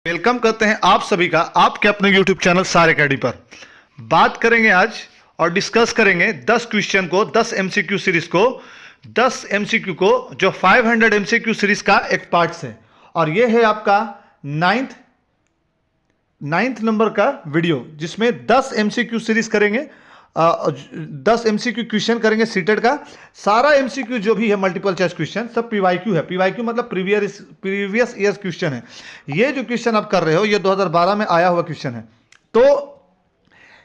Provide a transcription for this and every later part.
Welcome करते हैं आप सभी का आपके अपने YouTube चैनल सार एकेडमी पर। बात करेंगे आज और डिस्कस करेंगे 10 क्वेश्चन को, 10 MCQ सीरीज को, 10 MCQ को जो 500 MCQ सीरीज का एक पार्ट है। और ये है आपका नाइन्थ नंबर का वीडियो, जिसमें 10 MCQ सीरीज करेंगे, 10 MCQ क्वेश्चन करेंगे सीटेट का। सारा MCQ जो भी है मल्टीपल चॉइस क्वेश्चन सब PYQ है। PYQ मतलब प्रीवियस ईयर्स क्वेश्चन है। ये जो क्वेश्चन आप कर रहे हो ये 2012 में आया हुआ क्वेश्चन है। तो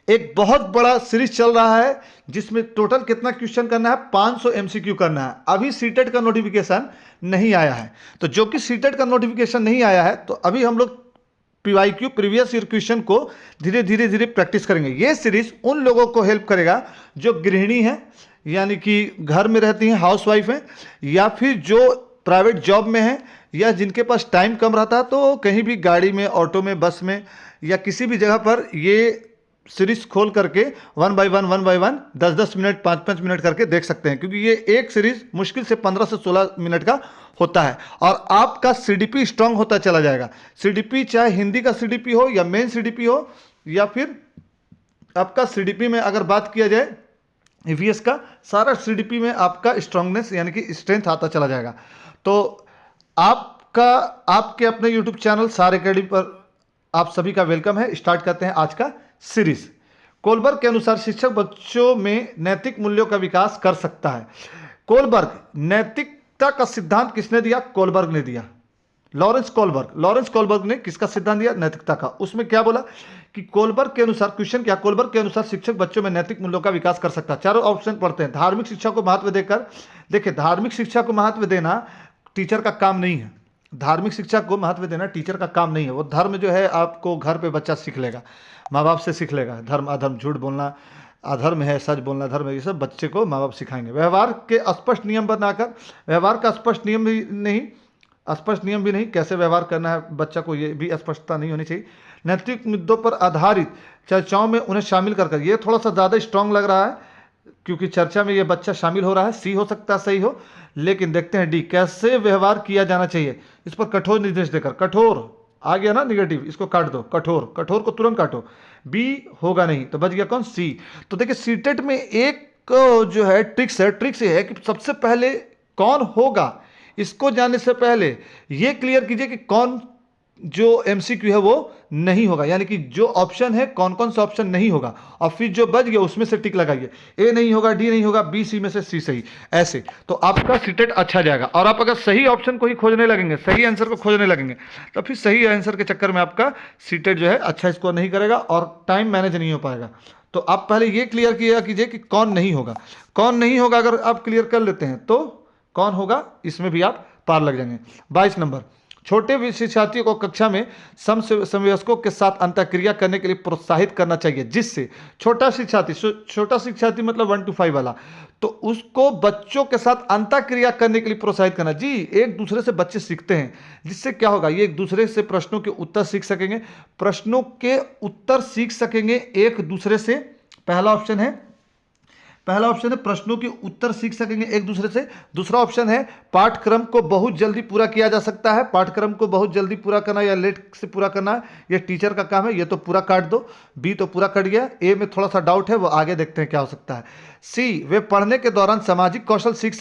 एक बहुत बड़ा सीरीज चल रहा है जिसमें टोटल कितना क्वेश्चन करना है, 500 MCQ करना है। अभी सीटेट का नोटिफिकेशन नहीं आया है, तो जो कि सीटेट का नोटिफिकेशन नहीं आया है तो अभी हम लोग PYQ प्रीवियस ईयर क्वेश्चन को धीरे धीरे प्रैक्टिस करेंगे। ये सीरीज उन लोगों को हेल्प करेगा जो गृहिणी हैं, यानी कि घर में रहती हैं, हाउसवाइफ हैं, या फिर जो प्राइवेट जॉब में हैं, या जिनके पास टाइम कम रहता है तो कहीं भी गाड़ी में, ऑटो में, बस में या किसी भी जगह पर ये सीरीज खोल करके 1 बाय 1 10-10 मिनट 5-5 मिनट करके देख सकते हैं, क्योंकि ये एक सीरीज मुश्किल से 15 से 16 मिनट का होता है और आपका CDP स्ट्रांग होता चला जाएगा। CDP चाहे हिंदी का CDP हो या मेन CDP हो, या फिर आपका CDP में अगर बात किया जाए EVS का, सारा CDP में आपका स्ट्रांगनेस यानी कि स्ट्रेंथ आता चला जाएगा। तो आपके अपने YouTube चैनल सार एकेडमी पर आप सभी का वेलकम है। स्टार्ट करते हैं आज का सीरीज। कोलबर्ग के अनुसार शिक्षक बच्चों में नैतिक मूल्यों का विकास कर सकता है। कोलबर्ग, नैतिकता का सिद्धांत किसने दिया? कोलबर्ग ने दिया। लॉरेंस कोलबर्ग ने किसका सिद्धांत दिया? नैतिकता का। उसमें क्या बोला कि कोलबर्ग के अनुसार, क्वेश्चन क्या, कोलबर्ग के अनुसार शिक्षक बच्चों में नैतिक मूल्यों का विकास कर सकता है। चारों ऑप्शन पढ़ते हैं। धार्मिक शिक्षा को महत्व देकर, देखिए धार्मिक शिक्षा को महत्व देना टीचर का काम नहीं है। धार्मिक शिक्षा को महत्व देना टीचर का काम नहीं है। वो धर्म जो है आपको घर पे बच्चा सीख लेगा, माँ बाप से सीख लेगा। धर्म अधर्म, झूठ बोलना अधर्म है, सच बोलना धर्म है, ये सब बच्चे को माँ बाप सिखाएंगे। व्यवहार के स्पष्ट नियम बनाकर, व्यवहार का स्पष्ट नियम भी नहीं, कैसे व्यवहार करना है बच्चा को, ये भी स्पष्टता नहीं होनी चाहिए। नैतिक मुद्दों पर आधारित चर्चाओं में उन्हें शामिल कर, ये थोड़ा सा ज़्यादा स्ट्रांग लग रहा है क्योंकि चर्चा में ये बच्चा शामिल हो रहा है। C हो सकता है सही हो, लेकिन देखते हैं D, कैसे व्यवहार किया जाना चाहिए, इस पर कठोर निर्देश देकर। कठोर आ गया ना नेगेटिव, इसको काट दो। कठोर को तुरंत काटो। B होगा नहीं तो बच गया कौन? C। तो देखिए सीटेट में एक जो है ट्रिक्स ये है कि सबसे पहले कौन होगा, इसको जानने से पहले ये क्लियर कीजिए कि कौन जो MCQ है वो नहीं होगा, यानी कि जो ऑप्शन है कौन कौन सा ऑप्शन नहीं होगा, और फिर जो बच गया उसमें से टिक लगाइए। A नहीं होगा, D नहीं होगा, B, C में से C सही, ऐसे तो आपका सीटेट अच्छा जाएगा। और आप अगर सही ऑप्शन को ही खोजने लगेंगे, सही आंसर को खोजने लगेंगे, तो फिर सही आंसर के चक्कर में आपका सीटेट जो है अच्छा स्कोर नहीं करेगा और टाइम मैनेज नहीं हो पाएगा। तो आप पहले ये क्लियर किया कीजिए कि कौन नहीं होगा। अगर आप क्लियर कर लेते हैं तो कौन होगा, इसमें भी आप पार लग जाएंगे। 22 नंबर, छोटे शिक्षार्थियों को कक्षा में समवयस्कों के साथ अंतःक्रिया करने के लिए प्रोत्साहित करना चाहिए, जिससे छोटा शिक्षार्थी मतलब 1 to 5 वाला, तो उसको बच्चों के साथ अंतःक्रिया करने के लिए प्रोत्साहित करना। जी, एक दूसरे से बच्चे सीखते हैं, जिससे क्या होगा, ये एक दूसरे से प्रश्नों के उत्तर सीख सकेंगे एक दूसरे से। पहला ऑप्शन है प्रश्नों के उत्तर सीख सकेंगे एक दूसरे से। दूसरा ऑप्शन है पाठ्यक्रम को बहुत जल्दी पूरा किया जा सकता है। पाठ्यक्रम को बहुत जल्दी पूरा करना या लेट से पूरा करना, ये टीचर का काम है, ये तो पूरा काट दो। B तो पूरा कट गया। A में थोड़ा सा डाउट है, वो आगे देखते हैं क्या हो सकता है। C, वे पढ़ने के दौरान सामाजिक कौशल सीख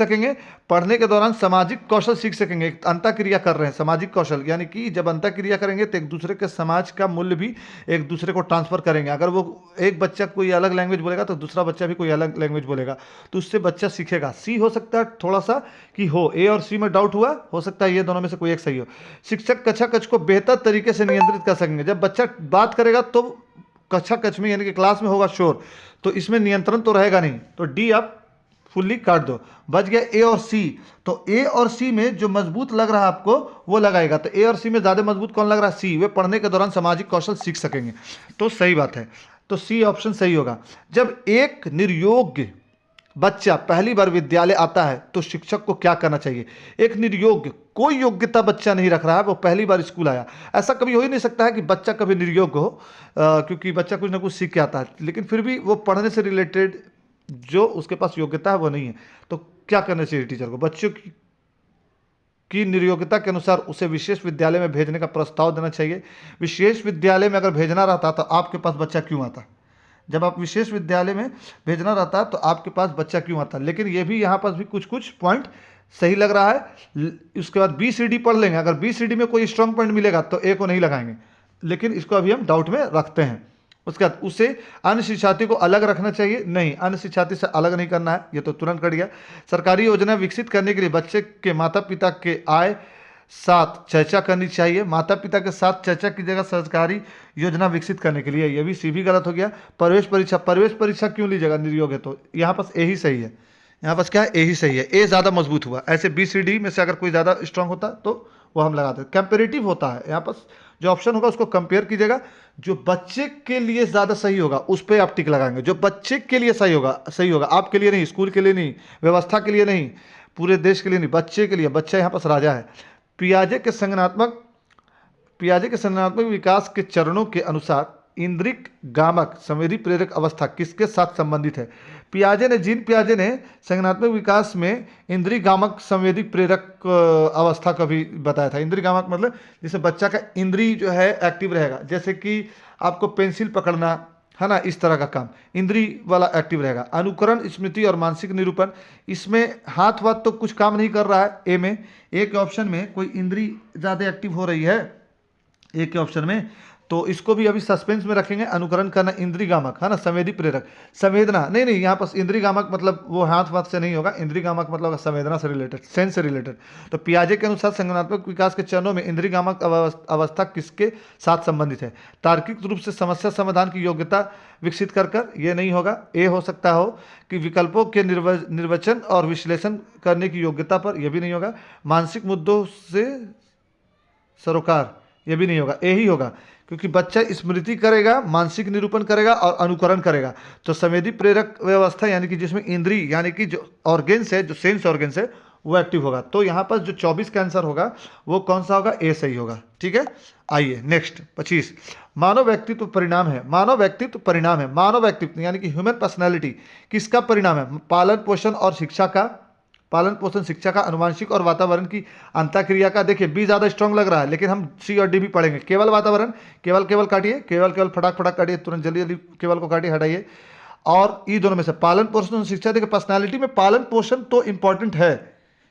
सकेंगे। एक अंतःक्रिया कर रहे हैं, सामाजिक कौशल, यानी कि जब अंतःक्रिया करेंगे तो एक दूसरे के समाज का मूल्य भी एक दूसरे को ट्रांसफर करेंगे। अगर वो एक बच्चा कोई अलग लैंग्वेज बोलेगा तो दूसरा बच्चा भी कोई अलग लैंग्वेज बोलेगा, तो उससे बच्चा सीखेगा। C हो सकता है थोड़ा सा कि हो। A और C में डाउट हुआ, हो सकता है ये दोनों में से कोई एक सही हो। शिक्षक कक्षा कक्ष को बेहतर तरीके से नियंत्रित कर सकेंगे। जब बच्चा बात करेगा तो कक्षा कक्ष में यानी कि क्लास में होगा शोर, तो इसमें नियंत्रण तो रहेगा नहीं, तो D आप फुल्ली काट दो। बच गया A और C। तो A और C में जो मजबूत लग रहा है आपको वो लगाएगा। तो A और C में ज़्यादा मजबूत कौन लग रहा है? C। वे पढ़ने के दौरान सामाजिक कौशल सीख सकेंगे, तो सही बात है, तो C ऑप्शन सही होगा। जब एक निर्योग्य बच्चा पहली बार विद्यालय आता है तो शिक्षक को क्या करना चाहिए? एक निर्योग्य, कोई योग्यता बच्चा नहीं रख रहा है, वो पहली बार स्कूल आया। ऐसा कभी हो ही नहीं सकता है कि बच्चा कभी निर्योग्य हो, क्योंकि बच्चा कुछ ना कुछ सीख के आता है, लेकिन फिर भी वो पढ़ने से रिलेटेड जो उसके पास योग्यता है वो नहीं है। तो क्या करना चाहिए टीचर को? बच्चों की नियोग्यता के अनुसार उसे विशेष विद्यालय में भेजने का प्रस्ताव देना चाहिए। विशेष विद्यालय में अगर भेजना रहता तो आपके पास बच्चा क्यों आता? जब आप विशेष विद्यालय में भेजना रहता तो आपके पास बच्चा क्यों आता? लेकिन ये भी यहाँ पर भी कुछ कुछ पॉइंट सही लग रहा है। उसके बाद बी सी डी पढ़ लेंगे, अगर बी सी डी में कोई स्ट्रांग पॉइंट मिलेगा तो ए को नहीं लगाएंगे, लेकिन इसको अभी हम डाउट में रखते हैं। उसके बाद उसे अन्य शिक्षार्थी को अलग रखना चाहिए, नहीं, अन्य शिक्षार्थी से अलग नहीं करना है, ये तो तुरंत कट गया। सरकारी योजना विकसित करने के लिए बच्चे के माता पिता के आय साथ चर्चा करनी चाहिए। माता पिता के साथ चर्चा की जगह सरकारी योजना विकसित करने के लिए, ये भी सी भी गलत हो गया। प्रवेश परीक्षा क्यों ली जगह निर्योग है, तो यहाँ पास ए ही सही है। यहाँ पास क्या है, ए ही सही है, ए ज़्यादा मजबूत हुआ। ऐसे बी सी डी में से अगर कोई ज़्यादा स्ट्रांग होता तो वो हम लगाते। कंपेरेटिव होता है, यहाँ पास जो ऑप्शन होगा उसको कंपेयर कीजिएगा, जो बच्चे के लिए ज़्यादा सही होगा उस पर आप टिक लगाएंगे। जो बच्चे के लिए सही होगा, आपके लिए नहीं, स्कूल के लिए नहीं, व्यवस्था के लिए नहीं, पूरे देश के लिए नहीं, बच्चे के लिए। बच्चा यहाँ पास राजा है। पियाजे के संज्ञानात्मक विकास के चरणों के अनुसार इंद्रिक गामक संवेदी प्रेरक अवस्था किसके साथ संबंधित है? पियाजे ने संज्ञानात्मक विकास में इंद्रिय गामक संवेदी प्रेरक अवस्था का भी बताया था। इंद्रिय गामक मतलब जैसे बच्चा का इंद्रिय जो है एक्टिव रहेगा, जैसे कि आपको पेंसिल पकड़ना है ना, इस तरह का काम इंद्रिय वाला एक्टिव रहेगा। अनुकरण, स्मृति और मानसिक निरूपण, इसमें हाथ वाथ तो कुछ काम नहीं कर रहा है। ए में, ए के ऑप्शन में कोई इंद्रिय ज़्यादा एक्टिव हो रही है ए के ऑप्शन में, तो इसको भी अभी सस्पेंस में रखेंगे। अनुकरण करना इंद्रिय गामक है ना, संवेदी प्रेरक। संवेदना नहीं, यहाँ पर इंद्रिय गामक मतलब वो हाथ वाथ से नहीं होगा, इंद्रिय गामक मतलब संवेदना से रिलेटेड, सेंस से रिलेटेड। तो पियाजे के अनुसार संज्ञानात्मक विकास के चरणों में इंद्रिय गामक अवस्था किसके साथ संबंधित है? तार्किक रूप से समस्या समाधान की योग्यता विकसित कर ये नहीं होगा। ए हो सकता हो कि विकल्पों के निर्वचन और विश्लेषण करने की योग्यता पर, यह भी नहीं होगा। मानसिक मुद्दों से सरोकार, यह भी नहीं होगा, ए ही होगा, क्योंकि बच्चा स्मृति करेगा, मानसिक निरूपण करेगा और अनुकरण करेगा। तो संवेदी प्रेरक व्यवस्था यानी कि जिसमें इंद्रिय यानी कि जो ऑर्गेन्स है, जो सेंस ऑर्गेन्स है वो एक्टिव होगा। तो यहाँ पर जो 24 का आंसर होगा वो कौन सा होगा? ए सही होगा। ठीक है, आइए नेक्स्ट 25। मानव व्यक्तित्व परिणाम है। मानव व्यक्तित्व यानी कि ह्यूमन पर्सनैलिटी किसका परिणाम है? पालन पोषण शिक्षा का, अनुवांशिक और वातावरण की अंतःक्रिया का। देखिए बी ज़्यादा स्ट्रांग लग रहा है, लेकिन हम सी और डी भी पढ़ेंगे। केवल वातावरण, केवल काटिए, केवल फटाक काटिए, तुरंत जल्दी केवल को काटिए, हटाइए। और ई दोनों में से पालन पोषण और शिक्षा। देखिए पर्सनालिटी में पालन पोषण तो इंपॉर्टेंट है,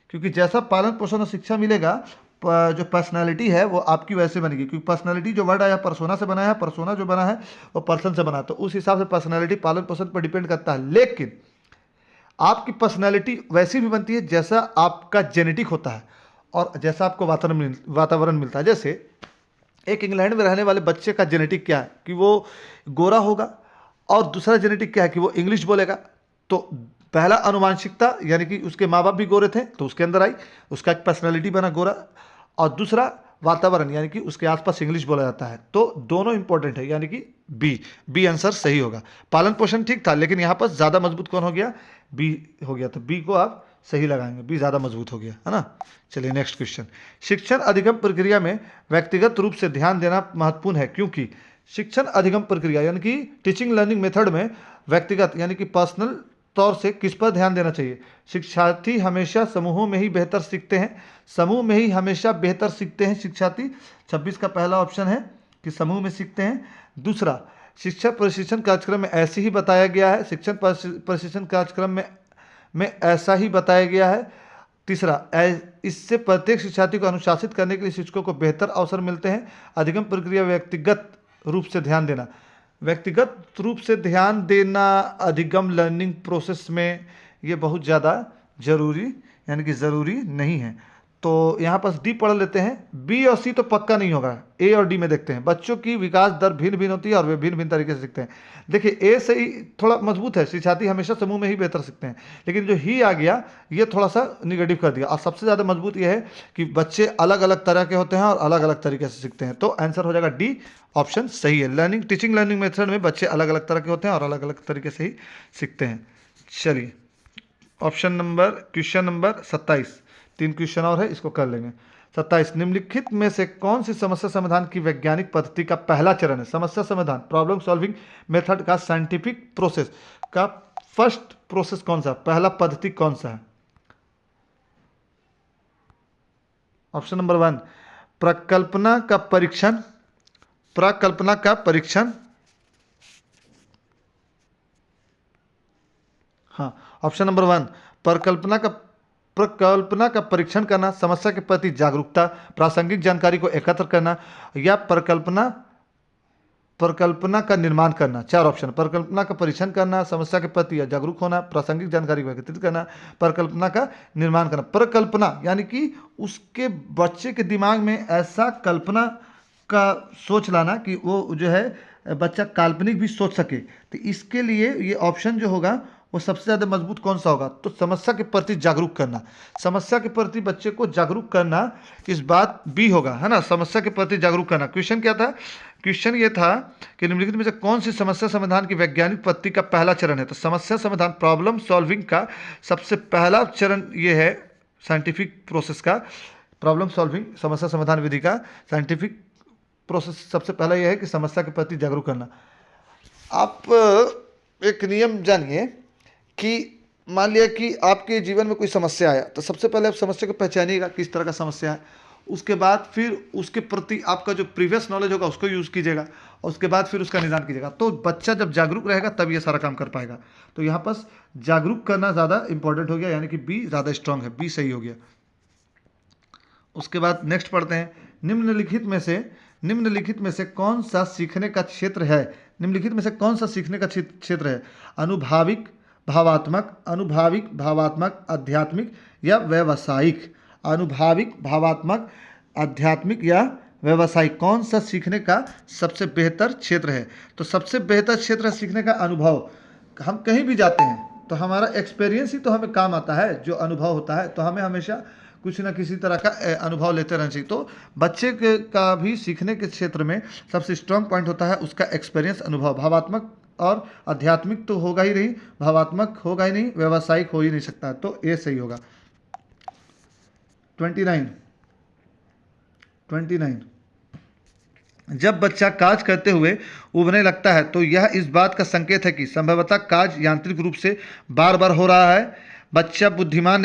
क्योंकि जैसा पालन पोषण और शिक्षा मिलेगा, जो पर्सनालिटी है वो आपकी वैसे बनेगी। क्योंकि पर्सनालिटी जो वर्ड आया पर्सोना से बना है, पर्सोना जो बना है वो पर्सन से बना है, तो उस हिसाब से पर्सनालिटी पालन पोषण पर डिपेंड करता है। लेकिन आपकी पर्सनैलिटी वैसी भी बनती है जैसा आपका जेनेटिक होता है और जैसा आपको वातावरण मिलता है। जैसे एक इंग्लैंड में रहने वाले बच्चे का जेनेटिक क्या है कि वो गोरा होगा, और दूसरा जेनेटिक क्या है कि वो इंग्लिश बोलेगा। तो पहला अनुवांशिकता यानी कि उसके माँ बाप भी गोरे थे तो उसके अंदर आई, उसका एक पर्सनैलिटी बना गोरा। और दूसरा वातावरण यानी कि उसके आसपास इंग्लिश बोला जाता है। तो दोनों इंपॉर्टेंट है, यानी कि बी आंसर सही होगा। पालन पोषण ठीक था, लेकिन यहाँ पर ज़्यादा मजबूत कौन हो गया? बी हो गया, तो बी को आप सही लगाएंगे, बी ज़्यादा मजबूत हो गया, है ना। चलिए नेक्स्ट क्वेश्चन। शिक्षण अधिगम प्रक्रिया में व्यक्तिगत रूप से ध्यान देना महत्वपूर्ण है, क्योंकि शिक्षण अधिगम प्रक्रिया यानी कि टीचिंग लर्निंग मेथड में व्यक्तिगत यानी कि पर्सनल तौर से किस पर ध्यान देना चाहिए? शिक्षार्थी हमेशा समूहों में ही बेहतर सीखते हैं। समूह में ही हमेशा बेहतर सीखते हैं शिक्षार्थी। 26 का पहला ऑप्शन है कि समूह में सीखते हैं। दूसरा, शिक्षण प्रशिक्षण कार्यक्रम में ऐसे ही बताया गया है। शिक्षण प्रशिक्षण कार्यक्रम में ऐसा ही बताया गया है। तीसरा, इससे प्रत्येक शिक्षार्थी को अनुशासित करने के लिए शिक्षकों को बेहतर अवसर मिलते हैं। अधिगम प्रक्रिया व्यक्तिगत रूप से ध्यान देना, व्यक्तिगत रूप से ध्यान देना अधिगम लर्निंग प्रोसेस में ये बहुत ज़्यादा जरूरी यानी कि ज़रूरी नहीं है। तो यहाँ पर डी पढ़ लेते हैं। बी और सी तो पक्का नहीं होगा, ए और डी में देखते हैं। बच्चों की विकास दर भिन्न भिन्न होती है और वे भिन्न भिन्न तरीके से सीखते हैं। देखिए ए से ही थोड़ा मजबूत है, शिक्षार्थी हमेशा समूह में ही बेहतर सीखते हैं। लेकिन जो ही आ गया ये थोड़ा सा निगेटिव कर दिया। और सबसे ज़्यादा मजबूत ये है कि बच्चे अलग अलग तरह के होते हैं और अलग अलग तरीके से सीखते हैं। तो आंसर हो जाएगा डी, ऑप्शन सही है। टीचिंग लर्निंग मेथड में बच्चे अलग अलग तरह के होते हैं और अलग अलग तरीके से ही सीखते हैं। चलिए क्वेश्चन नंबर 27, 3 क्वेश्चन और है, इसको कर लेंगे। 27, निम्नलिखित में से कौन सी समस्या समाधान की वैज्ञानिक पद्धति का पहला चरण है? समस्या समाधान, प्रॉब्लम सॉल्विंग मेथड का साइंटिफिक प्रोसेस का फर्स्ट प्रोसेस कौन सा, पहला पद्धति कौन सा है? ऑप्शन नंबर 1 प्रकल्पना का परीक्षण, प्रकल्पना का परीक्षण। हाँ, ऑप्शन नंबर 1 प्रकल्पना का परीक्षण करना, समस्या के प्रति जागरूकता, प्रासंगिक जानकारी को एकत्र करना, या प्रकल्पना का निर्माण करना। 4 ऑप्शन, प्रकल्पना का परीक्षण करना, समस्या के प्रति जागरूक होना, प्रासंगिक जानकारी को एकत्रित करना, प्रकल्पना का निर्माण करना। प्रकल्पना यानी कि उसके बच्चे के दिमाग में ऐसा कल्पना का सोच लाना कि वो जो है बच्चा काल्पनिक भी सोच सके। तो इसके लिए ये ऑप्शन जो होगा वो सबसे ज़्यादा मजबूत कौन सा होगा? तो समस्या के प्रति जागरूक करना, समस्या के प्रति बच्चे को जागरूक करना, इस बात बी होगा, है ना, समस्या के प्रति जागरूक करना। क्वेश्चन क्या था? क्वेश्चन ये था कि निम्नलिखित में से कौन सी समस्या समाधान की वैज्ञानिक पद्धति का पहला चरण है? तो समस्या समाधान, प्रॉब्लम सॉल्विंग का सबसे पहला चरण ये है साइंटिफिक प्रोसेस का, प्रॉब्लम सॉल्विंग समस्या समाधान विधि का साइंटिफिक प्रोसेस सबसे पहला यह है कि समस्या के प्रति जागरूक करना। आप एक नियम जानिए कि मान लिया कि आपके जीवन में कोई समस्या आया, तो सबसे पहले आप समस्या को पहचानिएगा किस तरह का समस्या है, उसके बाद फिर उसके प्रति आपका जो प्रीवियस नॉलेज होगा उसको यूज़ कीजिएगा, और उसके बाद फिर उसका निदान कीजिएगा। तो बच्चा जब जागरूक रहेगा तब ये सारा काम कर पाएगा। तो यहाँ पर जागरूक करना ज़्यादा इंपॉर्टेंट हो गया, यानी कि बी ज़्यादा स्ट्रांग है, बी सही हो गया। उसके बाद नेक्स्ट पढ़ते हैं, निम्नलिखित में से कौन सा सीखने का क्षेत्र है? निम्नलिखित में से कौन सा सीखने का क्षेत्र है? अनुभाविक, भावात्मक, आध्यात्मिक या व्यावसायिक? अनुभाविक, भावात्मक, आध्यात्मिक या व्यावसायिक, कौन सा सीखने का सबसे बेहतर क्षेत्र है? तो सबसे बेहतर क्षेत्र है सीखने का अनुभव। हम कहीं भी जाते हैं तो हमारा एक्सपीरियंस ही तो हमें काम आता है, जो अनुभव होता है, तो हमें हमेशा कुछ ना किसी तरह का अनुभव लेते रहना चाहिए। तो बच्चे का भी सीखने के क्षेत्र में सबसे स्ट्रांग पॉइंट होता है उसका एक्सपीरियंस, अनुभव। भावात्मक और आध्यात्मिक तो होगा ही नहीं, भावात्मक होगा ही नहीं, व्यावसायिक हो ही नहीं सकता, तो ए सही होगा। 29 जब बच्चा काज करते हुए उबने लगता है तो यह इस बात का संकेत है कि संभवतः काज यांत्रिक रूप से बार बार हो रहा है। बच्चा बुद्धिमान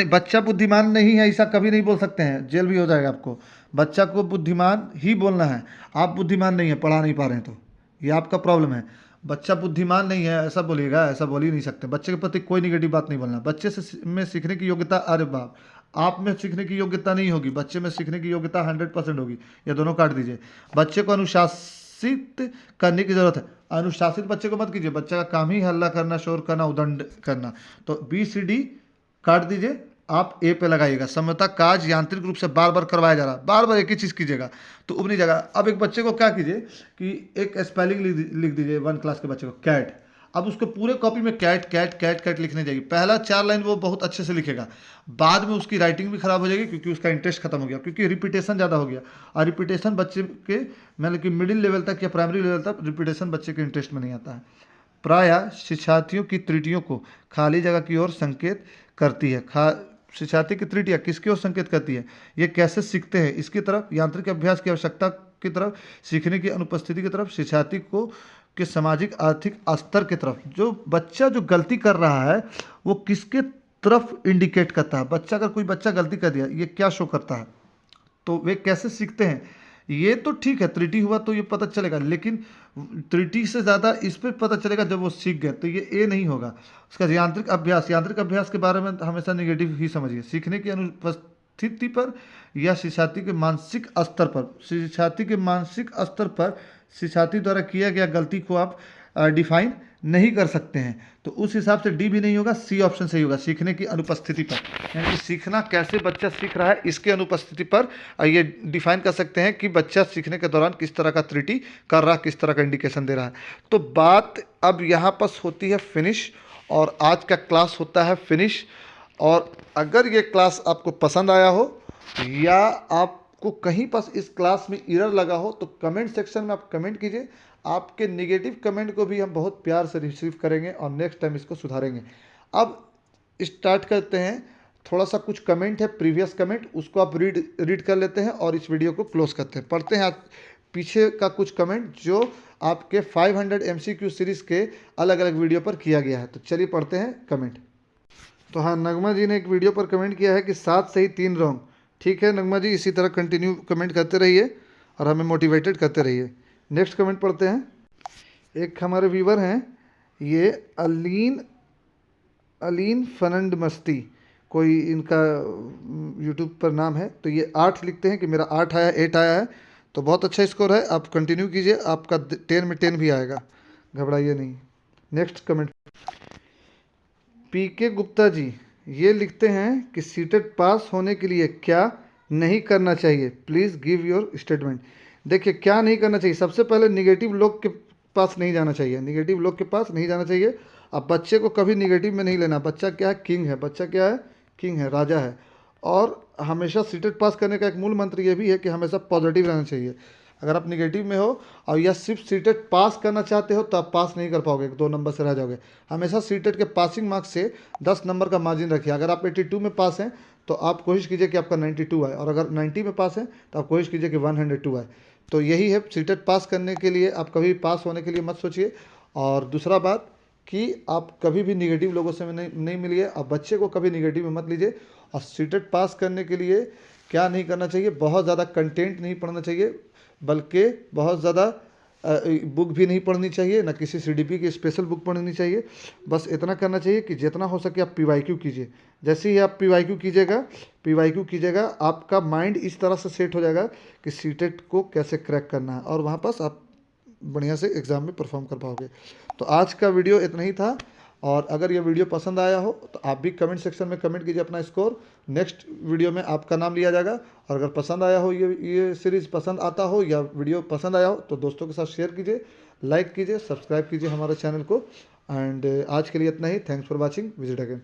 नहीं है, ऐसा कभी नहीं बोल सकते हैं, जेल भी हो जाएगा आपको। बच्चा को बुद्धिमान ही बोलना है। आप बुद्धिमान नहीं है, पढ़ा नहीं पा रहे हैं, तो ये आपका प्रॉब्लम है। बच्चा बुद्धिमान नहीं है ऐसा बोलिएगा, ऐसा बोल ही नहीं सकते। बच्चे के प्रति कोई निगेटिव बात नहीं बोलना। बच्चे से में सीखने की योग्यता, अरे बाप, आप में सीखने की योग्यता नहीं होगी, बच्चे में सीखने की योग्यता 100% होगी। ये दोनों काट दीजिए। बच्चे को अनुशासित करने की जरूरत है। अनुशासित बच्चे को मत कीजिए, बच्चा का काम ही हल्ला करना, शोर करना, उदंड करना। तो BCD काट दीजिए, आप ए पे लगाइएगा। समता काज यांत्रिक रूप से बार बार करवाया जा रहा, बार बार एक ही चीज़ कीजिएगा तो उब नहीं जाएगा। अब एक बच्चे को क्या कीजिए कि एक स्पेलिंग लिख दीजिए 1 क्लास के बच्चे को, कैट। अब उसको पूरे कॉपी में कैट लिखने जाएगी। पहला 4 लाइन वो बहुत अच्छे से लिखेगा, बाद में उसकी राइटिंग भी खराब हो जाएगी क्योंकि उसका इंटरेस्ट खत्म हो गया, क्योंकि रिपीटेशन ज़्यादा हो गया। और रिपीटेशन बच्चे के मतलब कि मिडिल लेवल तक या प्राइमरी लेवल तक रिपीटेशन बच्चे के इंटरेस्ट में नहीं आता है। प्रायः शिक्षार्थियों की त्रुटियों को खाली जगह की ओर संकेत करती है। शिक्षार्थी की त्रुटियां किसकी ओर संकेत करती है? ये कैसे सीखते हैं इसकी तरफ, यांत्रिक अभ्यास की आवश्यकता की तरफ, सीखने की अनुपस्थिति की तरफ, शिक्षार्थी को के सामाजिक आर्थिक स्तर की तरफ। जो बच्चा जो गलती कर रहा है वो किसके तरफ इंडिकेट करता है? बच्चा, अगर कोई बच्चा गलती कर दिया, ये क्या शो करता है? तो वे कैसे सीखते हैं? ये तो ठीक है, त्रुटि हुआ तो ये पता चलेगा, लेकिन त्रुटि से ज़्यादा इस पर पता चलेगा जब वो सीख गए, तो ये ए नहीं होगा। उसका यांत्रिक अभ्यास के बारे में हमेशा निगेटिव ही समझिए। सीखने की अनुपस्थिति पर या शिक्षार्थी के मानसिक स्तर पर, शिक्षार्थी द्वारा किया गया गलती को आप डिफाइन नहीं कर सकते हैं, तो उस हिसाब से डी भी नहीं होगा, सी ऑप्शन सही होगा। सीखने की अनुपस्थिति पर, यानी कि सीखना कैसे बच्चा सीख रहा है इसके अनुपस्थिति पर ये डिफाइन कर सकते हैं कि बच्चा सीखने के दौरान किस तरह का त्रुटि कर रहा है, किस तरह का इंडिकेशन दे रहा है। तो बात अब यहाँ पर होती है फिनिश, और आज का क्लास होता है फिनिश। और अगर ये क्लास आपको पसंद आया हो या आपको कहीं पर इस क्लास में एरर लगा हो तो कमेंट सेक्शन में आप कमेंट कीजिए। आपके नेगेटिव कमेंट को भी हम बहुत प्यार से रिसीव करेंगे और नेक्स्ट टाइम इसको सुधारेंगे। अब स्टार्ट करते हैं। थोड़ा सा कुछ कमेंट है, प्रीवियस कमेंट, उसको आप रीड कर लेते हैं और इस वीडियो को क्लोज करते हैं। पढ़ते हैं पीछे का कुछ कमेंट जो आपके 500 MCQ सीरीज़ के अलग अलग वीडियो पर किया गया है। तो चलिए पढ़ते हैं कमेंट। तो हाँ, नगमा जी ने एक वीडियो पर कमेंट किया है कि 7 सही 3 रॉन्ग, ठीक है नगमा जी, इसी तरह कंटिन्यू कमेंट करते रहिए और हमें मोटिवेटेड करते रहिए। नेक्स्ट कमेंट पढ़ते हैं। एक हमारे व्यूवर हैं, ये अलीन अलीन फनंड मस्ती, कोई इनका यूट्यूब पर नाम है। तो ये 8 लिखते हैं कि मेरा 8 आया, 8 आया है, तो बहुत अच्छा स्कोर है। आप कंटिन्यू कीजिए, आपका 10 में 10 भी आएगा, घबराइए नहीं। नेक्स्ट कमेंट, पीके गुप्ता जी ये लिखते हैं कि सीटेट पास होने के लिए क्या नहीं करना चाहिए, प्लीज़ गिव योर स्टेटमेंट। देखिए क्या नहीं करना चाहिए, सबसे पहले निगेटिव लोग के पास नहीं जाना चाहिए, निगेटिव लोग के पास नहीं जाना चाहिए। अब बच्चे को कभी निगेटिव में नहीं लेना, बच्चा क्या है, किंग है, बच्चा क्या है, किंग है, राजा है। और हमेशा सीटेट पास करने का एक मूल मंत्र ये भी है कि हमेशा पॉजिटिव रहना चाहिए। अगर आप निगेटिव में हो और या सिर्फ सीटेट पास करना चाहते हो तो आप पास नहीं कर पाओगे, 2 नंबर से रह जाओगे। हमेशा सीटेट के पासिंग मार्क्स से 10 नंबर का मार्जिन रखिए। अगर आप 82 में पास हैं तो आप कोशिश कीजिए कि आपका 92 आए, और अगर 90 में पास हैं तो आप कोशिश कीजिए कि 102 आए। तो यही है, सीटेट पास करने के लिए आप कभी पास होने के लिए मत सोचिए। और दूसरा बात कि आप कभी भी निगेटिव लोगों से नहीं मिलिए, और बच्चे को कभी निगेटिव में मत लीजिए। और सीटेट पास करने के लिए क्या नहीं करना चाहिए, बहुत ज़्यादा कंटेंट नहीं पढ़ना चाहिए, बल्कि बहुत ज़्यादा बुक भी नहीं पढ़नी चाहिए, ना किसी सीडीपी की स्पेशल बुक पढ़नी चाहिए। बस इतना करना चाहिए कि जितना हो सके आप पीवाईक्यू कीजिए। जैसे ही आप पीवाईक्यू कीजिएगा आपका माइंड इस तरह से सेट हो जाएगा कि सीटेट को कैसे क्रैक करना है, और वहाँ पास आप बढ़िया से एग्ज़ाम में परफॉर्म कर पाओगे। तो आज का वीडियो इतना ही था, और अगर ये वीडियो पसंद आया हो तो आप भी कमेंट सेक्शन में कमेंट कीजिए अपना स्कोर, नेक्स्ट वीडियो में आपका नाम लिया जाएगा। और अगर पसंद आया हो, ये सीरीज़ पसंद आता हो या वीडियो पसंद आया हो, तो दोस्तों के साथ शेयर कीजिए, लाइक कीजिए, सब्सक्राइब कीजिए हमारे चैनल को। एंड आज के लिए इतना ही। Thanks for watching, visit again.